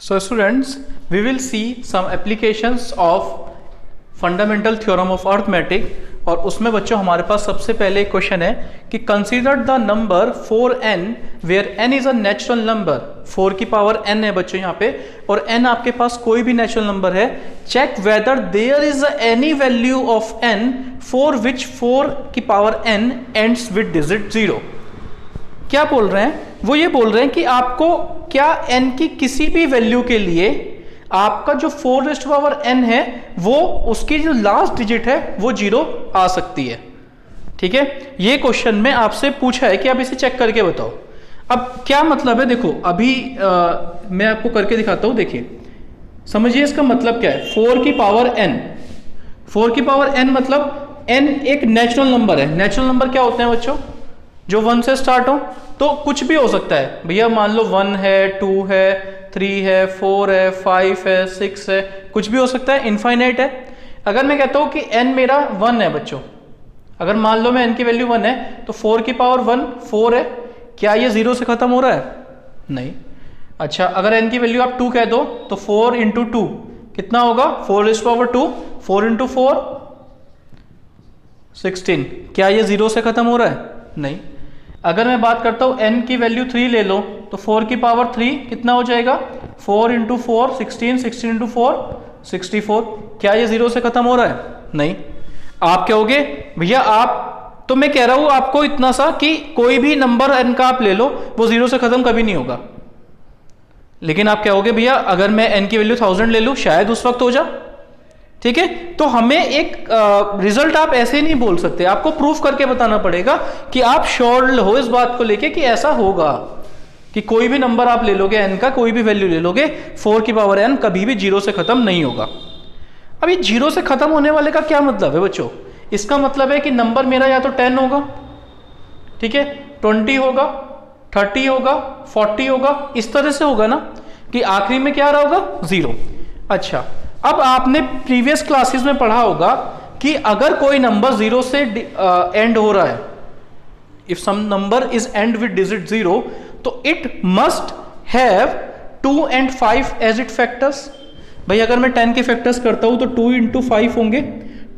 So students, we will see some applications of fundamental theorem of arithmetic. और उसमें बच्चों हमारे पास सबसे पहले एक क्वेश्चन है कि consider the number 4n where n is a natural number. 4 की पावर n है बच्चों यहाँ पे, और n आपके पास कोई भी नेचुरल नंबर है। Check whether there is any value of n for which 4 की power n ends with digit 0। क्या बोल रहे हैं? वो ये बोल रहे हैं कि आपको क्या n की किसी भी वैल्यू के लिए आपका जो 4n है वो उसकी जो लास्ट डिजिट है वो 0 आ सकती है। ठीक है, ये क्वेश्चन में आपसे पूछा है कि आप इसे चेक करके बताओ। अब क्या मतलब है, देखो अभी मैं आपको करके दिखाता हूं। देखिए समझिए इसका मतलब क्या है। 4 की पावर n, 4 की पावर n मतलब n एक नेचुरल नंबर है। नेचुरल नंबर क्या होते हैं बच्चों? जो 1 से स्टार्ट हो, तो कुछ भी हो सकता है भैया। मान लो 1 है, 2 है, 3 है, 4 है, 5 है, 6 है, कुछ भी हो सकता है, इनफाइनाइट है। अगर मैं कहता हूं कि n मेरा 1 है बच्चों, अगर मान लो मैं n की वैल्यू 1 है तो 4 की पावर 1 4 है। क्या ये 0 से खत्म हो रहा है? नहीं। अच्छा, अगर n की वैल्यू आप 2 कह दो तो 4 इंटू 2 कितना होगा? 4⁻², 4 इंटू 4 16। क्या ये 0 से खत्म हो रहा है? नहीं। अगर मैं बात करता हूं n की वैल्यू 3 ले लो तो 4 की पावर 3 कितना हो जाएगा? 4 इंटू 4 16, 16 इंटू 4 64। क्या ये 0 से खत्म हो रहा है? नहीं। आप कहोगे भैया आप, तो मैं कह रहा हूं आपको इतना सा कि कोई भी नंबर n का आप ले लो वो 0 से खत्म कभी नहीं होगा। लेकिन आप कहोगे भैया अगर मैं n की वैल्यू 1000 ले लूं शायद उस वक्त हो जा। ठीक है, तो हमें एक रिजल्ट आप ऐसे नहीं बोल सकते, आपको प्रूफ करके बताना पड़ेगा कि आप श्योर हो इस बात को लेके कि ऐसा होगा कि कोई भी नंबर आप ले लोगे n का, कोई भी वैल्यू ले लोगे, 4 की पावर n कभी भी 0 से खत्म नहीं होगा। अब ये 0 से खत्म होने वाले का क्या मतलब है बच्चों? इसका मतलब है कि नंबर मेरा या तो 10 होगा, ठीक है, 20 होगा, 30 होगा, 40 होगा, इस तरह से होगा ना कि आखिरी में क्या रहा होगा? 0। अच्छा, अब आपने प्रीवियस क्लासेस में पढ़ा होगा कि अगर कोई नंबर 0 से एंड हो रहा है, if some number is end with digit 0, तो it must have 2 and 5 as its factors. भाई अगर मैं 10 के फैक्टर्स करता हूं तो 2 इंटू 5 होंगे,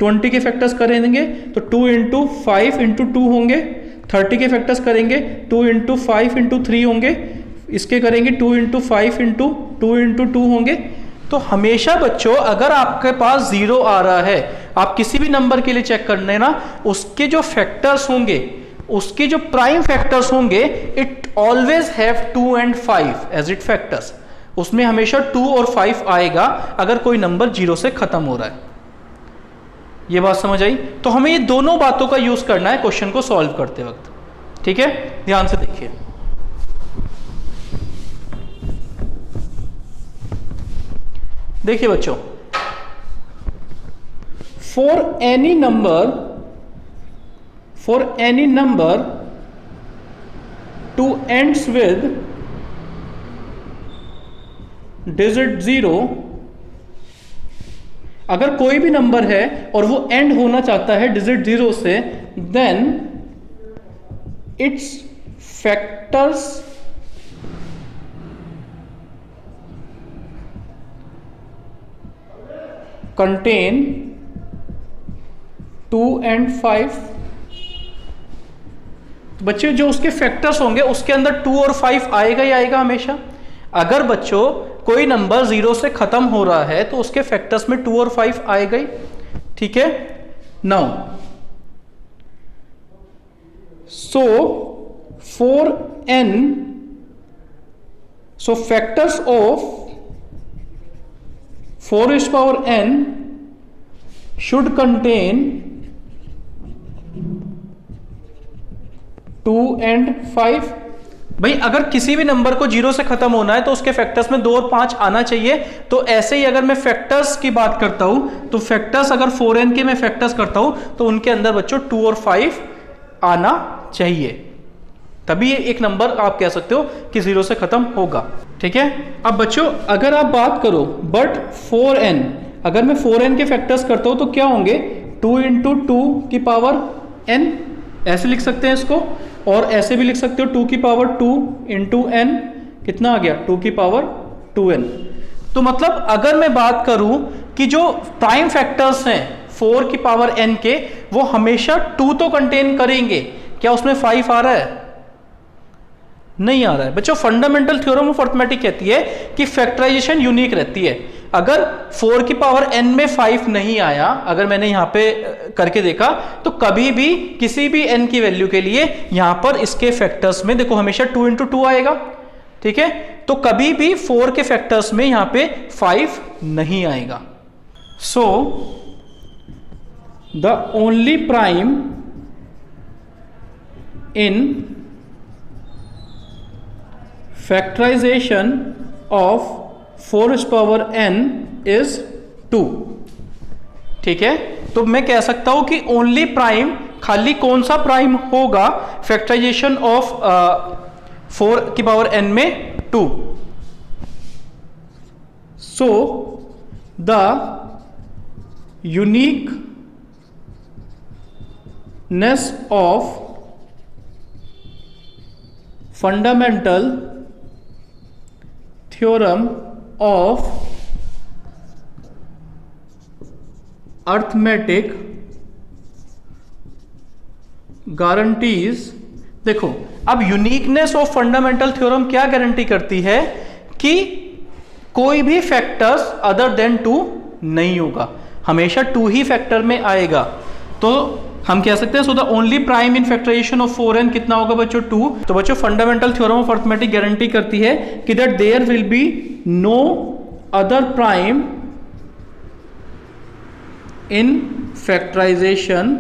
20 के फैक्टर्स करेंगे तो 2 इंटू 5 इंटू 2 होंगे, 30 के फैक्टर्स करेंगे 2 इंटू 5 इंटू 3 होंगे, इसके करेंगे 2 इंटू 5 इंटू 2 इंटू 2 होंगे। तो हमेशा बच्चों अगर आपके पास 0 आ रहा है, आप किसी भी नंबर के लिए चेक कर लेना, उसके जो फैक्टर्स होंगे, उसके जो प्राइम फैक्टर्स होंगे, it always have 2 and 5 as its factors. उसमें हमेशा 2 और 5 आएगा अगर कोई नंबर 0 से खत्म हो रहा है। ये बात समझ आई? तो हमें ये दोनों बातों का यूज करना है क्वेश्चन को सॉल्व करते वक्त। ठीक है, ध्यान से देखिए। देखिए बच्चों, for any number two ends with digit 0, अगर कोई भी नंबर है और वो एंड होना चाहता है डिजिट 0 से, then its factors contain 2 and 5। बच्चों जो उसके फैक्टर्स होंगे उसके अंदर 2 और 5 आएगा ही आएगा हमेशा। अगर बच्चों कोई नंबर 0 से खत्म हो रहा है तो उसके फैक्टर्स में 2 और 5 आएगा ही। ठीक है, now so for n, so factors of 4n should contain 2 and 5। भाई अगर किसी भी नंबर को 0 से खत्म होना है तो उसके फैक्टर्स में 2 और 5 आना चाहिए। तो ऐसे ही अगर मैं फैक्टर्स की बात करता हूं तो फैक्टर्स अगर 4n के मैं फैक्टर्स करता हूं तो उनके अंदर बच्चों 2 और 5 आना चाहिए, तभी एक नंबर आप कह सकते हो कि 0 से खत्म होगा। ठीक है, अब बच्चों अगर आप बात करो बट 4n, अगर मैं 4n के फैक्टर्स करता हूं तो क्या होंगे? 2 इंटू 2 की पावर n, ऐसे लिख सकते हैं इसको, और ऐसे भी लिख सकते हो 2 की पावर 2 इंटू n, कितना आ गया? 2 की पावर 2n। तो मतलब अगर मैं बात करूं कि जो प्राइम फैक्टर्स हैं 4 की पावर n के, वो हमेशा 2 तो कंटेन करेंगे। क्या उसमें 5 आ रहा है? नहीं आ रहा है बच्चों। फंडामेंटल थ्योरम ऑफ अर्थमेटिक कहती है कि फैक्टराइजेशन यूनिक रहती है। अगर 4 की पावर n में 5 नहीं आया, अगर मैंने यहां पे करके देखा, तो कभी भी किसी भी n की वैल्यू के लिए यहां पर इसके फैक्टर्स में देखो हमेशा 2 into 2 आएगा, ठीक है। तो कभी भी 4 के फैक्टर्स में यहां पे 5 नहीं आएगा। So the only prime in factorization of 4 power n is 2, ठीक है। तो मैं कह सकता हूं कि ओनली प्राइम, खाली कौन सा प्राइम होगा फैक्टराइजेशन ऑफ 4 की पावर n में? 2। So the uniqueness of fundamental theorem of arithmetic guarantees. देखो अब यूनिकनेस ऑफ फंडामेंटल थ्योरम क्या गारंटी करती है कि कोई भी फैक्टर्स अदर देन 2 नहीं होगा, हमेशा 2 ही फैक्टर में आएगा। तो हम कह सकते हैं so the only prime in factorization of 4n कितना होगा बच्चों? 2। तो बच्चों fundamental theorem of arithmetic guarantee करती है कि that there will be no other prime in factorization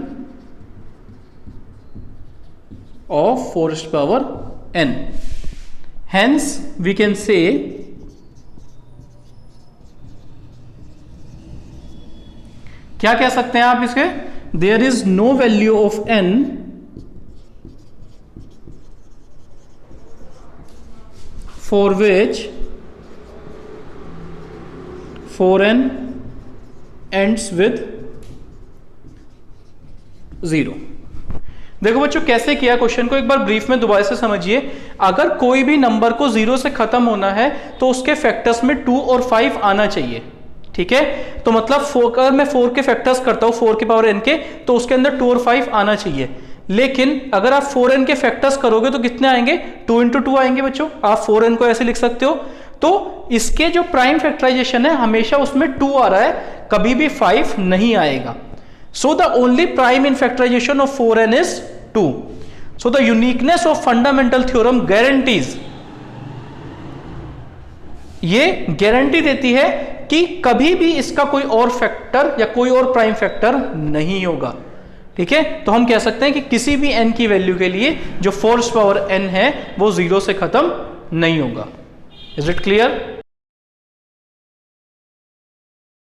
of 4 power n. Hence we can say क्या कह सकते हैं आप इसके? There is no value of n for which 4n ends with 0। देखो बच्चों कैसे किया क्वेश्चन को, एक बार ब्रीफ में दोबारा से समझिए। अगर कोई भी नंबर को 0 से खत्म होना है तो उसके फैक्टर्स में 2 और 5 आना चाहिए, ठीक है। तो मतलब अगर मैं 4 के फैक्टर्स करता हूं 4 की पावर n के, तो उसके अंदर 2 और 5 आना चाहिए। लेकिन अगर आप 4n के फैक्टर्स करोगे तो कितने आएंगे? 2 into 2 आएंगे बच्चों। आप 4n को ऐसे लिख सकते हो। तो इसके जो प्राइम फैक्टराइजेशन है हमेशा उसमें 2 आ रहा है, कभी भी 5 नहीं आएगा। So the only prime in factorization of 4n is 2. So the uniqueness of fundamental theorem guarantees, ये गारंटी देती है कि कभी भी इसका कोई और फैक्टर या कोई और प्राइम फैक्टर नहीं होगा, ठीक है। तो हम कह सकते हैं कि किसी भी n की वैल्यू के लिए जो 4 पावर n है वो 0 से खत्म नहीं होगा। Is it clear?